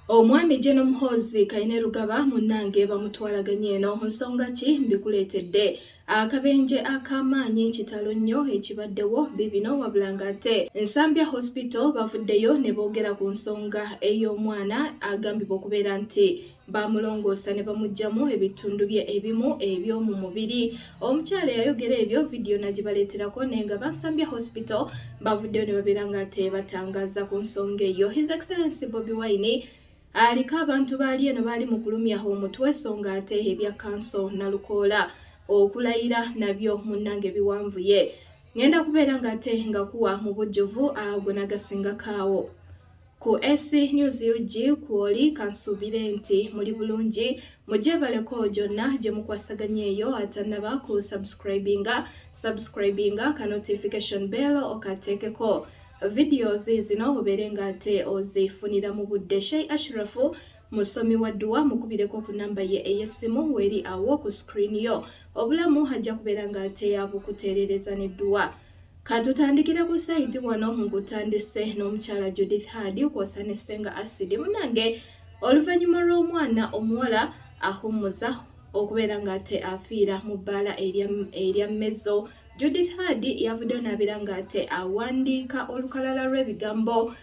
Omwami Jeno Muhoozi Kayine Rugaba munnange bamutwalaganye eno nsonga ki mbikuleetedde akabenje ak'amaanyi kitalo nnyo ekibaddewo bibino wabula ng'ate Nsambya Hospital bavuddeyo ne boogera ku nsonga ey'omwana agambibwa okubeera nti bamulongoosa ne bamuggyamu ebitundu bye ebimu eby'omu mubiri. Omukyala yayogera ebyo vidiyo nagibaleeterako naye nga Nsambya Hospital bavuddeyo ne babeera ng'ate batangaza ku nsonga eyo. His Excellency Bobi Wine aliko abantu baali eno baali mu kulumya omutwe so ng'ate ebya kanso nalukoola okulayira nabyo munnange biwanvuye. Ngenda kubeera ng'ate nga kuwa mu bujjuvu ago nagasingakaawo. Ku SC News UG kwoli kansuubire nti muli bulungi mujebaleko gyonna gye mukwasaganya eyo atanaba ku subscribinga ka notification bell okateekeko videos zino obeere ng'ate ozifunira mu budde. Sheikh Ashrafu musomi wa dduwa mukubireko ku namba ye ey'essimu weri awo ku screen yo. Obulamu ajja kubeera ng'ate yabukuteerereza n'edduwa. Katutandikire ku side wano nkutandise n'omukyala Judith Hadi kwosa ne Ssenga Acid munnange oluvannyuma lw'omwana omuwala ahumuza okubeera ng'ate afiira mu bbaala erya Mezzo. Judith Hadi yavuddeyo n'abeera ng'ate awandiika olukalala lw'ebigambo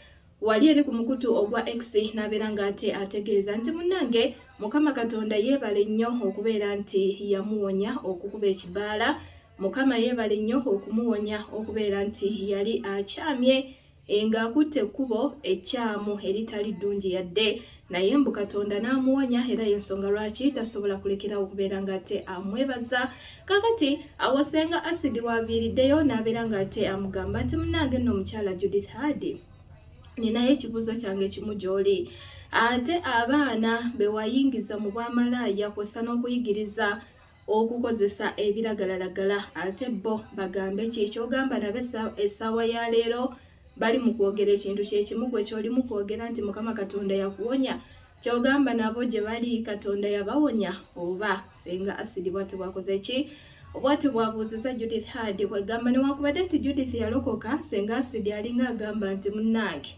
wali eri ku mukutu ogwa X n'abeera ng'ate ategeeza nti munnange Mukama Katonda yeebale nnyo okubeera nti yamuwonya okukuba ekibaala. Mukama yeebale nnyo okumuwonya okubeera nti yali akyamye ng'akutte ekkubo ekyamu eritali ddungi yadde naye mbu Katonda n'amuwonya era y'ensonga lwaki tasobola kulekerawo okubeera ng'ate amwebaza. Kakati Ssenga Acid waaviiriddeyo n'abeera ng'ate amugamba nti munnange nno omukyala Judith Hadi ninayo ekibuuzo kyange kimu gy'oli. Ate abaana be wayingiza mu bwamalaaya kwosa n'okuyigiriza okukozesa ebiragalalagala ate bo bagambe ki kyogamba nabe essaawa ya leero bali mu kwogera ekintu kyekimu gwe kyoli mu kwogera nti Mukama Katonda yakuwonya kyogamba nabo gye bali Katonda yabawonya oba Ssenga Acid bwati bwakoze ki obwati bwabuuziza Judith Hadi kwegamba newakubadde nti Judith yalokoka Ssenga Acid alinga agamba nti munnange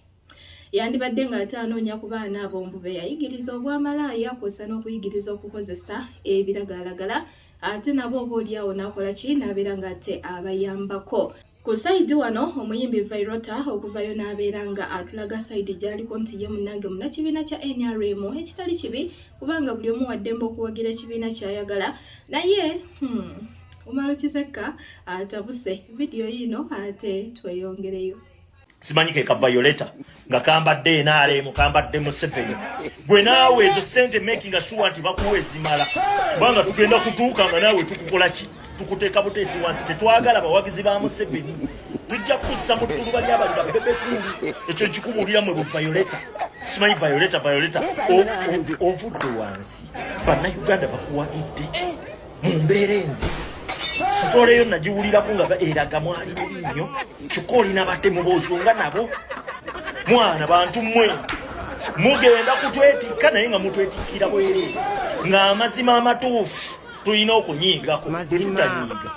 yandibadde ng'ate anoonya ku baana abo be yayigiriza obwamalaaya kwosa n'okuyigiriza okukozesa ebiragalalagala ate nabo oba oliawo n'akola ki n'abeera ng'ate abayambako. Ku sayidi wano omuyimbi Vairota okuvayo n'abeera nga atulaga sayidi gy'aliko nti ye munnange munnakibiina kya NRM ekitali kibi kubanga buli omu waddembe okuwagira ekibiina ky'ayagala naye Omalo Kisekka atabuse vidiyo yino ate tweyongereyo. Simanyike ka Violeta nga kambadde NRM kambadde Museveni gwe naawe ezo sente making sure nti bakuwe zimala kubanga tugenda kutuuka nga naawe tukukola ki tukuteeka buteesi wansi tetwagala bawagizi ba Museveni tujja kussa mu ttuluba ly'abali babebekulu ekyo kikubulira mwe bu Violeta simanyi Violeta ovudde wansi bannayuganda bakuwagidde mu mbeera enzi sitole yo nagiwulirako nga eraga mwali mulinnyo kyokka olina batemu boozunga nabo mwana bantu mmwe mugenda kutwetikka naye nga mutwetikkira bwereere ng'amazima amatuufu tulina okunyiigako bwe tutanyiiga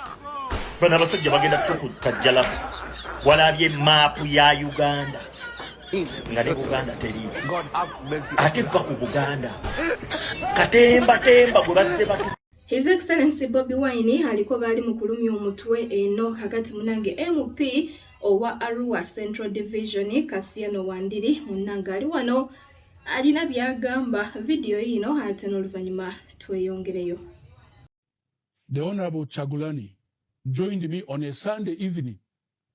bano abasajja bagenda tukukajjalako walabye maapu ya Uganda nga ne Buganda teriimu ate va ku Buganda katembatemba gwe bazze batu. His Excellency Bobi Wine aliko bali mu kulumya omutwe eno kakati munange MP owa Arua Central Division Kasiano Wandiri munnange ali wano alina byagamba video yino ate n'oluvannyuma tweyongereyo. The Honorable Chagulani joined me on a Sunday evening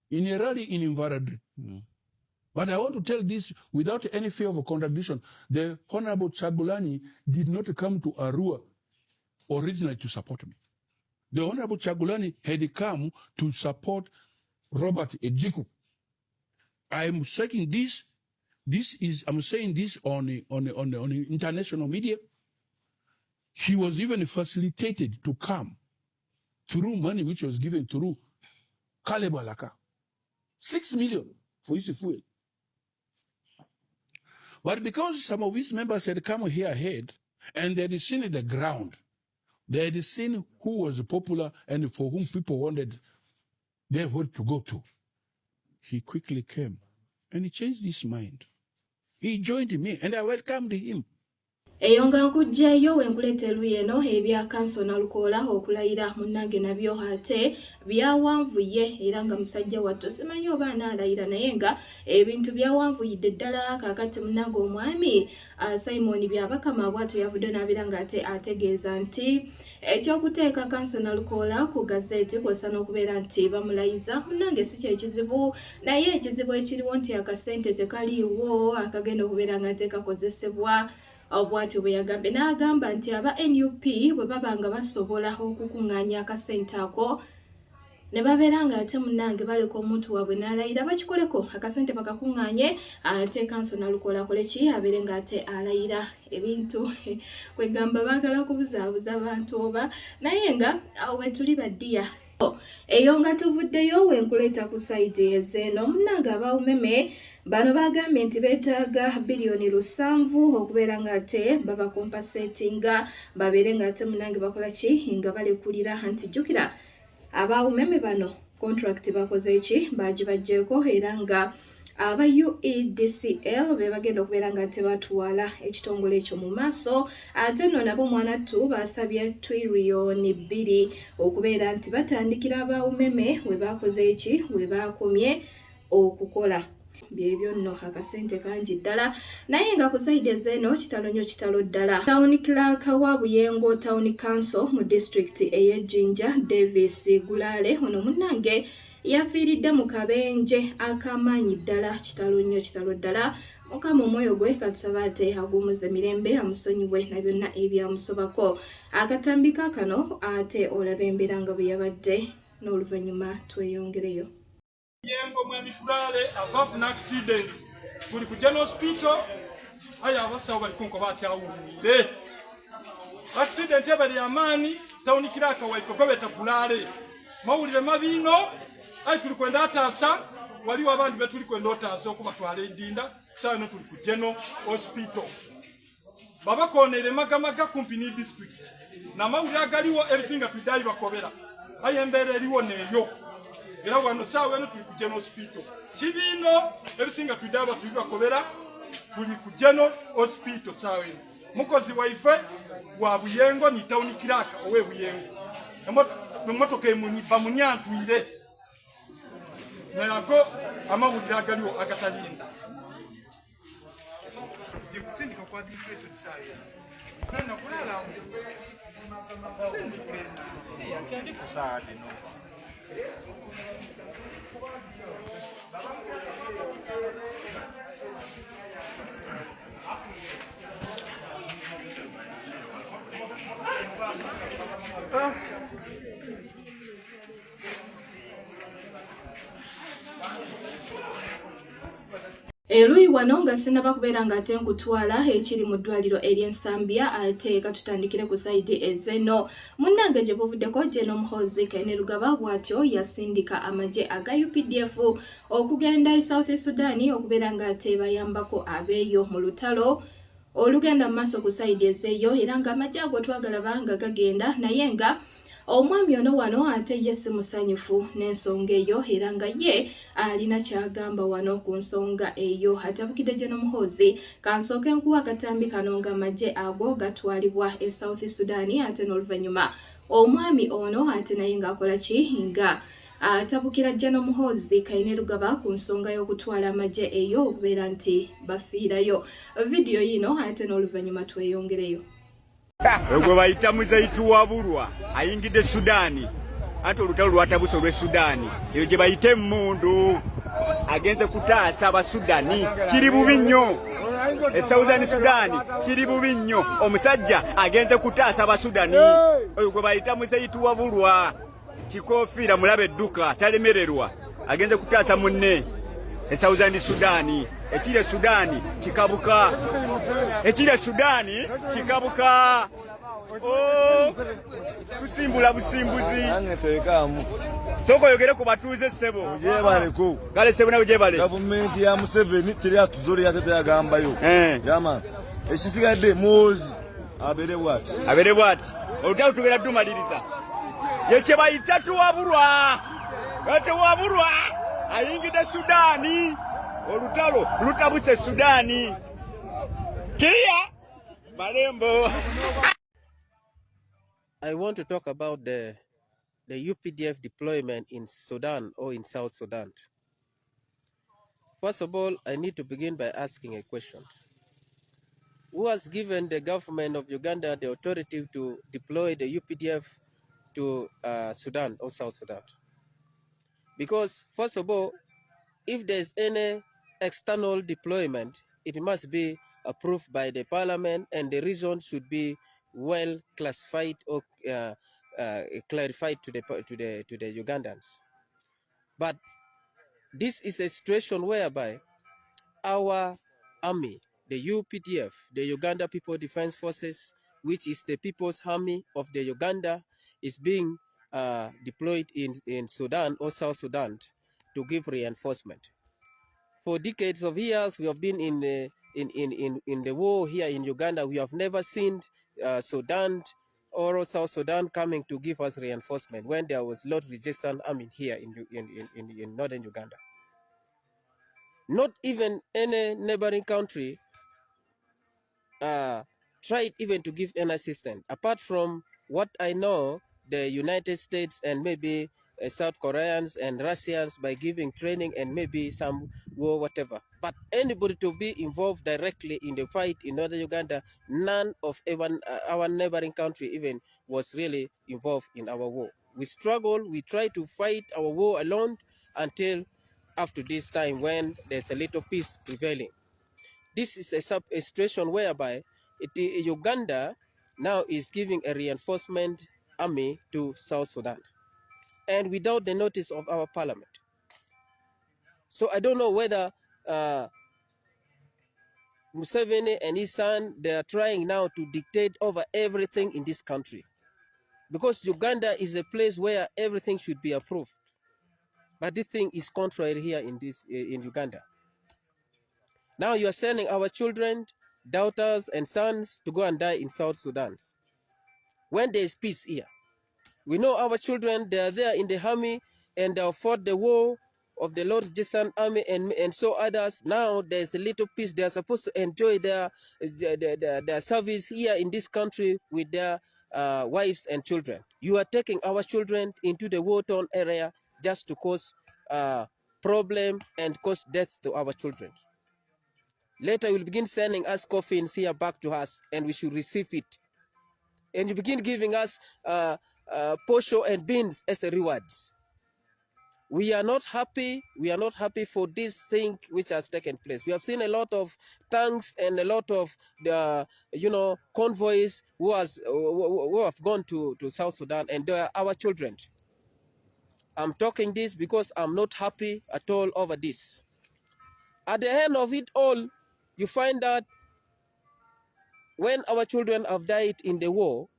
in a rally in Invaradri. But I want to tell this without any fear of a contradiction. The Honorable Chagulani did not come to Arua originally to support me. The Honorable Chagulani had come to support Robert Ejiku. I am saying this. I'm saying this on international media. He was even facilitated to come through money which was given through Caleb Alaka. 6 million for his fuel. But because some of his members had come here ahead and they had seen the ground, they had seen who was popular and for whom people wanted their vote to go to. He quickly came and he changed his mind. He joined me and I welcomed him. Eyonga nkujjayo wenkulete luyeno ebya kansona lukola okulayira munnange nabyo ate byawanvuye era nga musajja watto simanyi oba anaalayira naye nga ebintu byawanvuyidde ddala kaakati munnange omwami Simon Byabakama bw'atyo yavudde n'abeera nga ate ategeeza nti ekyokuteeka kansona lukola ku gazeti kw'ossa n'okubeera nti bamulayiza munnange si kyekizibu naye ekizibu ekiriwo nti akasente tekaliiwo akagenda okubeera nga ate kakozesebwa obwati bwe yagambye n'agamba nti aba NUP bwe baba nga basobola okukuŋŋaanya akasente ako ne babeera nga ate munnange baleka omuntu waabwe n'alayira bakikoleko akasente bakakuŋŋaanye ate kansona lukola koleki abeere nga ate alayira ebintu kwegamba baagala kubuzaabuza abantu oba naye nga awo wetuli baddiya eyo nga tuvuddeyo wenkuleeta ku sayidi ezeeno munnange abawumeme bano bagambye nti beetaaga bilioni 7 okubeera nga ate babakompasetinga babeere nga ate munnange bakola ki nga balekulira nti jjukira abawumeme bano contract bakoze ki bagibagjeeko era nga aba UEDCL be bagenda okubeera nga tebatwala ekitongole ekyo mu maaso ate nno nabo mwanattu basabye tiriyoni 2 okubeera nti batandikira abawumeme we bakoze eki we bakomye okukola byebyo nno akasente kangi ddala naye nga ku sayidi ezeeno kitalo nnyo kitalo ddala town clerk wa Buyengo Town Council mu district ey'Ejjinja Davis Gulale ono munnange yafiiridde mu kabenje akamaanyi ddala kitalo nnyo kitalo ddala mukama omwoyo gwe katusaba ate agumuze mirembe amusonyiwe na byonna ebyamusobako akatambika kano ate olaba embeera nga bwe yabadde n'oluvannyuma tweyongereyo. Yengo mwami Gulale avafu na accident tuli ku General Hospital aya abasawo bali kunko batyawulire accident yabali amaani town clerk waife ko beta Gulale mawulire mabino ayi tuli kwenda atasa waliwo abantu betuli kwenda otasa okubatwala endinda sano tuli ku General Hospital baba konere magamaga company district na mawulire agaliwo ebisinga tudali bakobera ayi embere eriwo neyo era wano sawa eno tuli ku General Hospital kibino ebisinga tudaba tuli bakobera tuli ku General Hospital sawa eno mukozi waife wa Buyengo ni town clerk owe Buyengo emotoka emuni bamunyantwire nayako amawulire agaliwo agatalinda sindika kwa administration sawa kana kulala ya kandi kusade no Eluyi wano nga sinaba kubeera nga ate nkutwala ekiri mu ddwaliro ery'Ensambya ate katutandikire ku sayidi ezeeno munnange gye buvuddeko General Muhoozi Kainerugaba bw'atyo yasindika amagye aga UPDF okugenda e South Sudan okubeera nga ate bayambako abeeyo mu lutalo olugenda mu maaso ku sayidi ezeeyo era nga amagye ago twagalaba nga gagenda naye nga omwami ono wano ate ye si musanyufu n'ensonga eyo era nga ye alina kyagamba wano ku nsonga eyo atabukidde General Muhoozi kansooke nkuwa akatambi kano nga amagye ago gatwalibwa e South Sudan ate n'oluvannyuma omwami ono ate naye ng'akola ki nga atabukira General Muhoozi Kainerugaba ku nsonga y'okutwala amagye eyo okubeera nti bafiirayo vidiyo yino ate n'oluvannyuma tweyongereyo. Ogwe bayita Muzaitu Wabulwa ayingidde Sudani ate olutalo lwatabuse olw'e Sudani eyo gye bayita emmundu agenze kutaasa Abasudani kiri bubi nnyo e Southern Sudani kiri bubi nnyo omusajja agenze kutaasa Abasudani oyo gwe bayita Muzaitu Wabulwa kikofiira mulabe edduka talemererwa agenze kutaasa munne e Southern Sudani ekire Sudani kikabuka ekire Sudani kikabuka tusimbula busimbuzi angetekamu soko yogere ku batuuze sebo jebaleko gale sebo nawe jebale gavumenti ya Museveni tiri atuzole yatete yagambayo yama ekisigadde Muhoozi abere bwati olutalo tugera tumaliriza yeche bayita Tuwabulwa ayingidde Sudani olutalo lutabuse Sudani Clear. Marembo. I want to talk about the UPDF deployment in Sudan or in South Sudan. First of all, I need to begin by asking a question. Who has given the government of Uganda the authority to deploy the UPDF to Sudan or South Sudan? Because first of all, if there's any external deployment, it must be approved by the parliament, and the reason should be well classified or clarified to the Ugandans. But this is a situation whereby our army, the UPDF, the Uganda People Defense Forces, which is the People's Army of the Uganda, is being deployed in Sudan or South Sudan to give reinforcement. For decades of years, we have been in the war here in Uganda. We have never seen Sudan or South Sudan coming to give us reinforcement when there was Lord Resistance Army here in northern Uganda. Not even any neighboring country tried even to give any assistance. Apart from what I know, the United States and maybe South Koreans and Russians by giving training and maybe some war, whatever. But anybody to be involved directly in the fight in northern Uganda, none of even our neighboring country even was really involved in our war. We struggle, we try to fight our war alone until after this time when there's a little peace prevailing. This is a situation whereby Uganda now is giving a reinforcement army to South Sudan, and without the notice of our parliament. So I don't know whether Museveni and his son, they are trying now to dictate over everything in this country, because Uganda is a place where everything should be approved. But this thing is contrary here in Uganda. Now you are sending our children, daughters and sons to go and die in South Sudan when there is peace here. We know our children, they are there in the army and they have fought the war of the Lord Resistance Army and so others. Now there's a little peace. They are supposed to enjoy their service here in this country with their wives and children. You are taking our children into the war-torn area just to cause problem and cause death to our children. Later you will begin sending us coffins here back to us, and we should receive it. And you begin giving us posho and beans as a rewards. We are not happy. We are not happy for this thing which has taken place. We have seen a lot of tanks and a lot of the convoys who have gone to South Sudan, and they are our children. I'm talking this because I'm not happy at all over this. At the end of it all, you find that when our children have died in the war,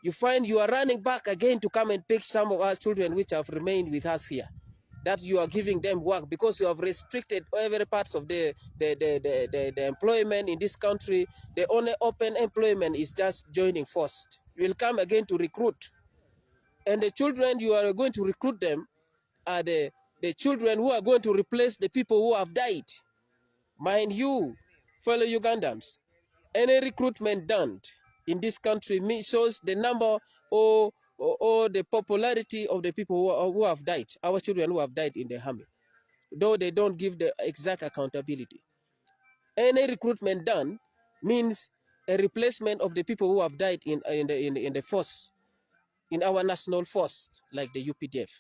you find you are running back again to come and pick some of our children which have remained with us here. That you are giving them work because you have restricted every parts of the employment in this country. The only open employment is just joining first. You will come again to recruit. And the children you are going to recruit them are the children who are going to replace the people who have died. Mind you, fellow Ugandans, any recruitment done in this country shows the number or the popularity of the people who have died, our children who have died in the army, though they don't give the exact accountability. Any recruitment done means a replacement of the people who have died in the force, in our national force, like the UPDF.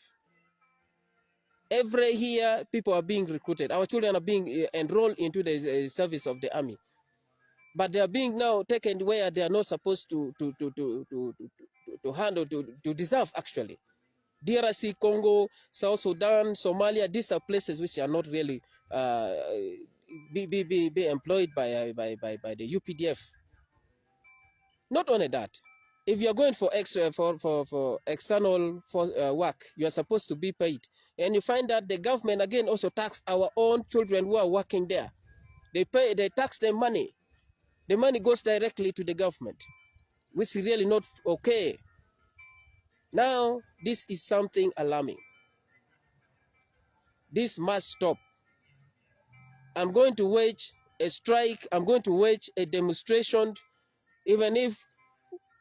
Every year, people are being recruited. Our children are being enrolled into the service of the army, but they are being now taken where they are not supposed to handle, to deserve actually. DRC, Congo, South Sudan, Somalia, these are places which are not really be employed by the UPDF. Not only that, if you are going for external work, you are supposed to be paid, and you find that the government again also tax our own children who are working there. They tax them money. The money goes directly to the government, which is really not okay. Now, this is something alarming. This must stop. I'm going to wage a strike. I'm going to wage a demonstration, even if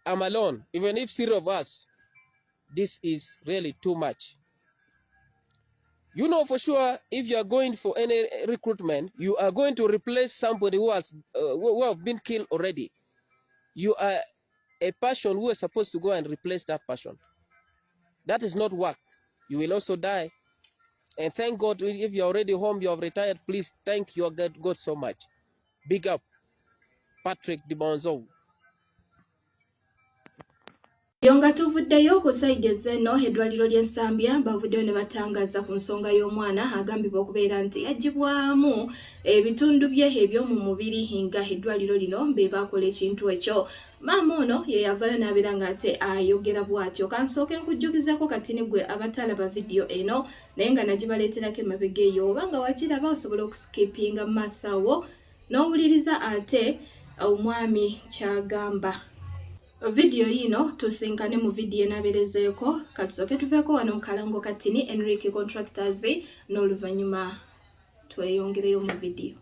I'm alone, even if 3 of us. This is really too much. You know for sure, if you are going for any recruitment, you are going to replace somebody who has who have been killed already. You are a person who is supposed to go and replace that person. That is not work. You will also die. And thank God, if you're already home, you have retired, please thank your God so much. Big up, Patrick Dibonzo. Yonga tuvuddeyo ku sayidi ez'eno eddwaliro ly'Ensambya bavuddeyo ne batangaza ku nsonga y'omwana agambibwa okubeera nti yaggyibwamu ebitundu bye eby'omu mubiri nga eddwaliro lino be baakola ekintu ekyo. Maama ono ye yavaayo n'abeera ng'ate ayogera bw'atyo. Kansooke nkujjukizako kati ne ggwe abatalaba vidiyo eno naye nga nagibaleeterako emabega eyo oba nga wakiraba osobola okusikipinga mu maaso awo n'owuliriza ate omwami ky'agamba. Video yino tusinkane mu video enaberezeeko katusoke tuveeko wano mu Kalango Katini Enrique Contractors n'oluvannyuma tweyongereyo mu video.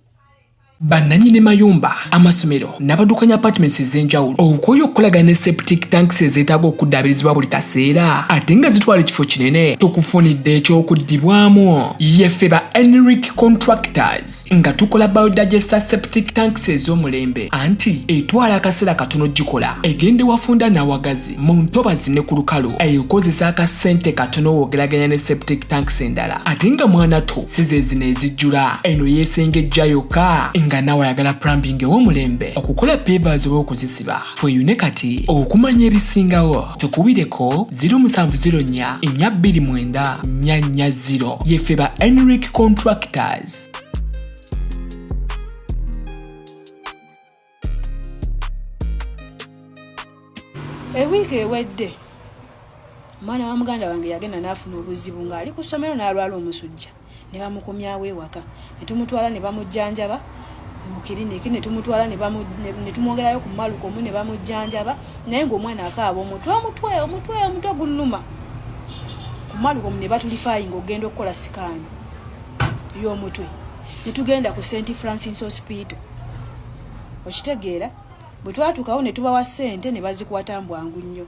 Bannanyini mayumba, amasomero n'abadukanya apartments ez'enjawulo okukola okukolagana ne septic tanks ezeetaaga okuddaabirizibwa buli kaseera ate nga zitwala ekifo kinene tukufunidde ekyokuddibwamu yeffe ba Enrique Contractors nga tukola biodigester septic tanks ez'omulembe anti etwala akaseera katono gikola egende wafunda n'awagazi mu ntobazi ne ku lukalu ekozesa akasente katono woogeraganya ne septic tanks endala ate nga mwana to sizezino ezijjula eno yeesengejjayoka nga nawe ayagala plumbing ew'omulembe okukola pavers oba okuzisiba tweyune kati okumanya ebisingawo tukubireko 0704 429 440 yeffe ba Enrique Contractors. Ewiiki ewedde mwana wa muganda wange yagenda n'afuna obuzibu ng'ali ku ssomero n'alwala omusujja ne bamukomyawo ewaka ne tumutwala ne bamujjanjaba mu kiriniki ne tumutwala ne tumwongerayo ku maluko mu ne bamujjanjaba naye ng'omwana akaaba omutwe gunnuma ku maluko mu ne batulifaayi ng'ogenda okukola sikaani y'omutwe ne tugenda ku St. Francis Hospital okitegeera bwe twatuukawo ne tubawa ssente ne bazikwata mbwangu nnyo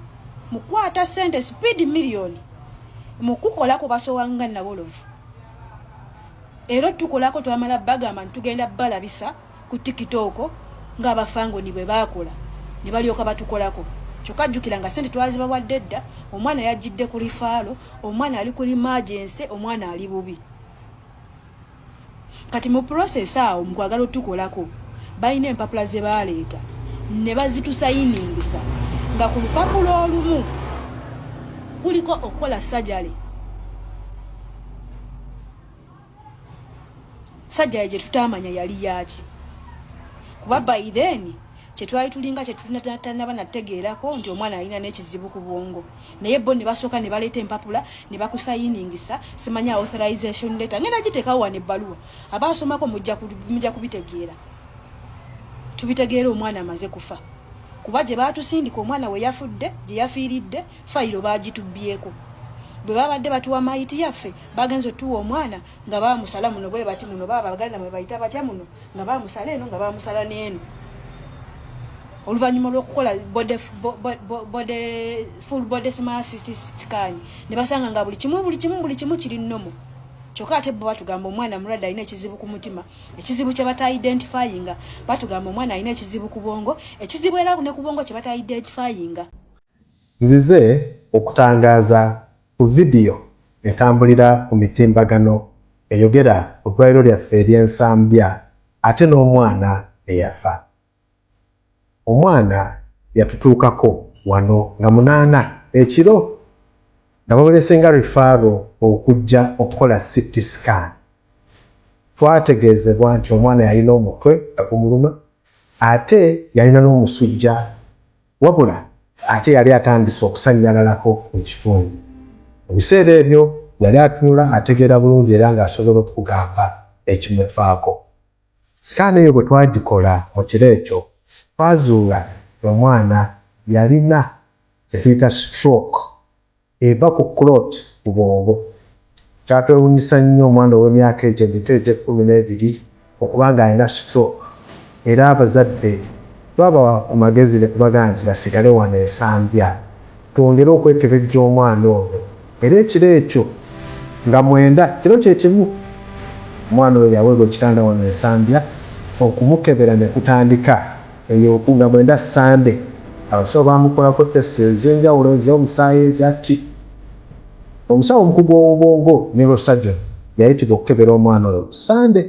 mukwata ssente speed miliyoni mu kukolako basowanga nabolovu era tukolako twamala bagamba ntugenda balabisa ku TikTok ng'abafango ni bwe bakola ne balyoka batukolako kyokka jjukira nga ssente twazibawadde dda omwana yajjidde ku lifaalo omwana ali ku emergency omwana ali bubi kati mu process awo mu kwagala otukolako balina empapula ze baaleeta ne bazitusayiningisa nga ku lupapula olumu kuliko okukola sajale sajale gye tutamanya yali yaki kuba by then kyetwali tulinga kyetunatanaba nategeerako nti omwana alina n'ekizibu ku bwongo naye bo ne basooka ne baleeta empapula ne bakusayiningisa simanya authorization letter ngenda giteekawo wane ebbaluwa abaasomako mujja kubitegeera tubitegeera omwana amaze kufa kuba gye baatusindika omwana we yafudde gye yafiiridde fayiro baagitubyeko bwe babadde batuwa mayiti yaffe bagenze otuwa omwana nga baamusala muno bwe bati muno baba baganda mwe bayita batya muno nga baamusala eno nga baamusala n'eno oluvannyuma lw'okukola full body smart scan ne basanga nga buli kimu kiri nnomo kyokka ate bo batugamba omwana mulwadde alina ekizibu ku mutima ekizibu kye bata-identifyinga batugamba omwana alina ekizibu ku bwongo ekizibu era ne ku bwongo kye bata-identifyinga. Nzize okutangaaza ku vidiyo etambulira ku mitimbagano eyogera ku ddwaliro lyaffe ery'Ensambya ate n'omwana eyafa. Omwana yatutuukako wano nga 8 ekiro nga bamulesenga rifaaro okujja okukola CT scan. Twategeezebwa nti omwana yalina omutwe nga gumuluma ate yalina n'omusujja wabula ate yali atandise okusanyalalako mu kitundu. Mu biseera ebyo yali atunula ategeera bulungi era ng'asobola okugamba ekimufaako. Sikaani eyo bwe twagikola mu kiro ekyo twazuula omwana yalina kye tuyita stroke eva ku clot ku bwongo. Kyatwewuunyisa nnyo omwana ow'emyaka egyo emito 12 okuba ng'alina stroke era abazadde twaba amagezi bagaa nti basigale wano Ensambya twongere okwekebejja omwana ono era ekiro ekyo nga 9 kiro kyekimu omwana oyo yaweebwa ekitanda wano Ensambya okumukebera ne kutandika eyo nga 9 Sunday abasawo bamukolako testi ez'enjawulo ez'omusaayi ezatti omusawo omukugu w'obwongo neurossurgeon yayitibwa okukebera omwana oyo Sunday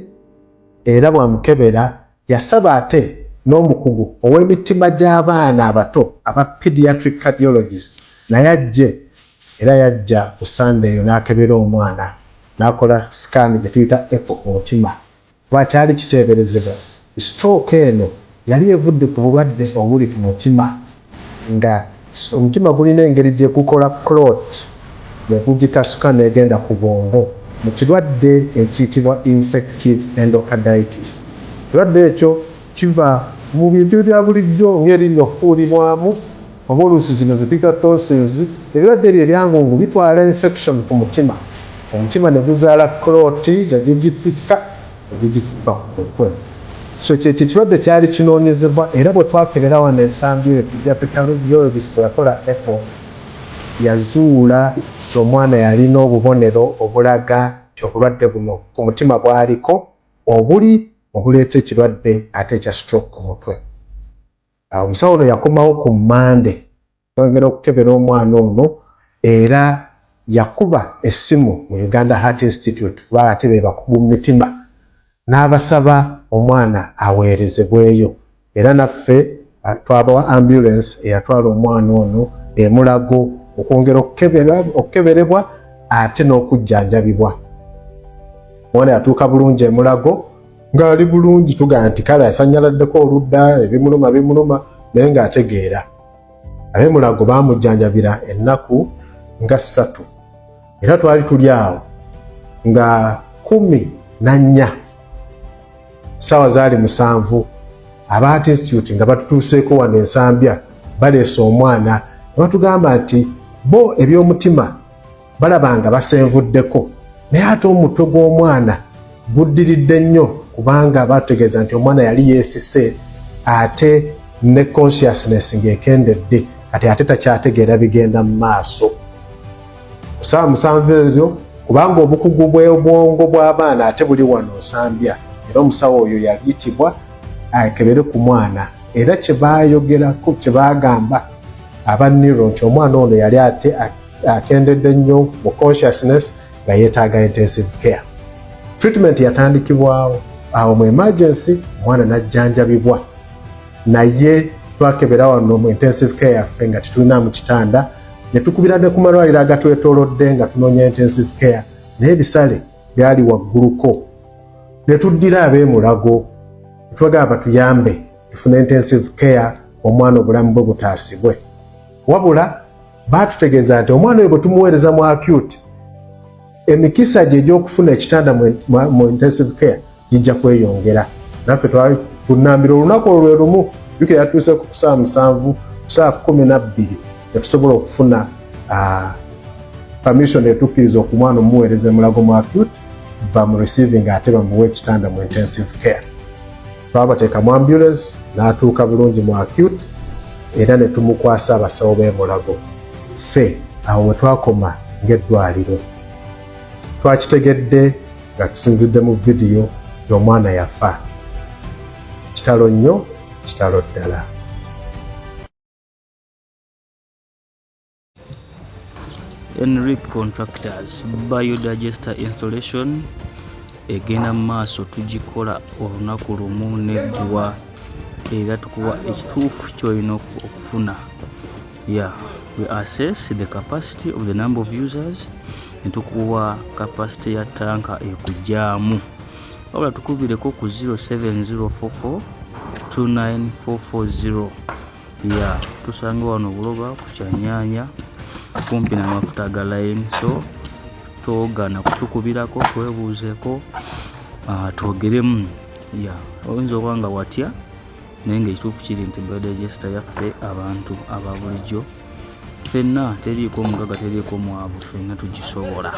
era bwamukebera yasaba ate n'omukugu ow'emitima gy'abaana abato aba pediatric cardiologist naye ajje era yajja ku Sunday eyo n'akebera omwana n'akola scan gye tuyita echo ku mutima kuba kyali kiteeberezebwa stroke eno yali evudde ku bulwadde obuli ku mutima nga omutima gulina engeri gye gukola clot ne gugikasuka n'egenda ku bwongo mu kirwadde ekiyitibwa infective endocarditis. Ekirwadde ekyo kiva mu bintu bya bulijjo ng'eri okufuulibwamu oba oluusi zino zituyita tonsils. Ebirwadde ebyo ebyangungu bitwala infection ku mutima, omutima ne guzaala clot nga gigipika egigikuba ku mutwe. So ekirwadde kyali kinoonyezebwa era bwe twakebera wano Ensambya pediatric cardiologist yakola echo yazuula omwana yalina obubonero obulaga nti obulwadde buno ku mutima bwaliko obuli obuleeta ekirwadde ate ekya stroke ku mutwe. Omusawo ono yakomawo ku Monday twongera okukebera omwana ono era yakuba essimu mu Uganda Heart Institute kuba ate be bakugu mu mitima n'abasaba omwana aweerezebweyo era naffe twabawa ambulance eyatwala omwana ono e Mulago okwongera okukeberebwa ate n'okujjanjabibwa. Omwana yatuuka bulungi e Mulago ng'ali bulungi tugaa nti kale asanyaladdeko oludda ebimuluma naye ng'ategeera. Ab'e Mulago baamujjanjabira ennaku nga 3 era twali tuli awo nga 14 ssaawa zaali 7 aba Heart Institute nga batutuuseeko wano Ensambya baleese omwana batugamba nti bo eby'omutima balabanga basenvuddeko naye ate omutwe gw'omwana guddiridde nnyo kubanga bategeeza nti omwana yali yeesise ate ne consciousness ng'ekendedde kati ate takyategeera bigenda mu maaso. Ssaawa 7 ezo kubanga obukugu bw'obwongo bw'abaana ate buli wano Nsambya era omusawo oyo yayitibwa akebere ku mwana era kye baayogerako kye baagamba aba neuro nti omwana ono yali ate akendedde nnyo mu consciousness nga yeetaaga intensive care. Treatment yatandikibwawo awo mu emergency omwana n'ajjanjabibwa naye twakebera wano mu intensive care yaffe nga tetulina mu kitanda ne tukubira ne ku malwaliro agatwetoolodde nga tunoonya intensive care naye ebisale byali wagguluko ne tuddira ab'e Mulago twagamba tuyambe tufune intensive care omwana obulamu bwe butaasibwe. Wabula baatutegeeza nti omwana oyo bwe tumuweereza mu acute emikisa gye egy'okufuna ekitanda mu intensive care gijja kweyongera. Naffe twali tunnambira olunaku olwo lwe lumu jjukira yatuuse ku ssaawa 7 ssaawa 12 ne tusobola okufuna permission etukkiriza okumwana omuweereza Mulago mu acute bamu receiving ate bamuwe ekitanda mu intensive care. Twabateeka mu ambulance n'atuuka bulungi mu acute era ne tumukwasa abasawo b'e Mulago. Ffe awo we twakoma ng'eddwaliro twakitegedde nga tusinzidde mu vidiyo y'omwana yafa. Kitalo nnyo, kitalo ddala. Enric Contractors biodigester installation egenda mu maaso tugikola olunaku lumu neggwa era tukuwa ekituufu ky'olina okufuna. We assess the capacity of the number of users netukuwa capacity ya tanka ekujjaamu. Wabula tukubireko ku 07044 29440. Tusange wano Buloba ku Kyanyaanya kumpi n'amafuta ga line, so togana kutukubirako twebuuzeeko twogeremu. Oyinza okuba nga watya naye ng'ekituufu kiri nti biodigester yaffe abantu aba bulijjo ffenna teriiko omugaga teriiko mwavu ffenna tugisobola.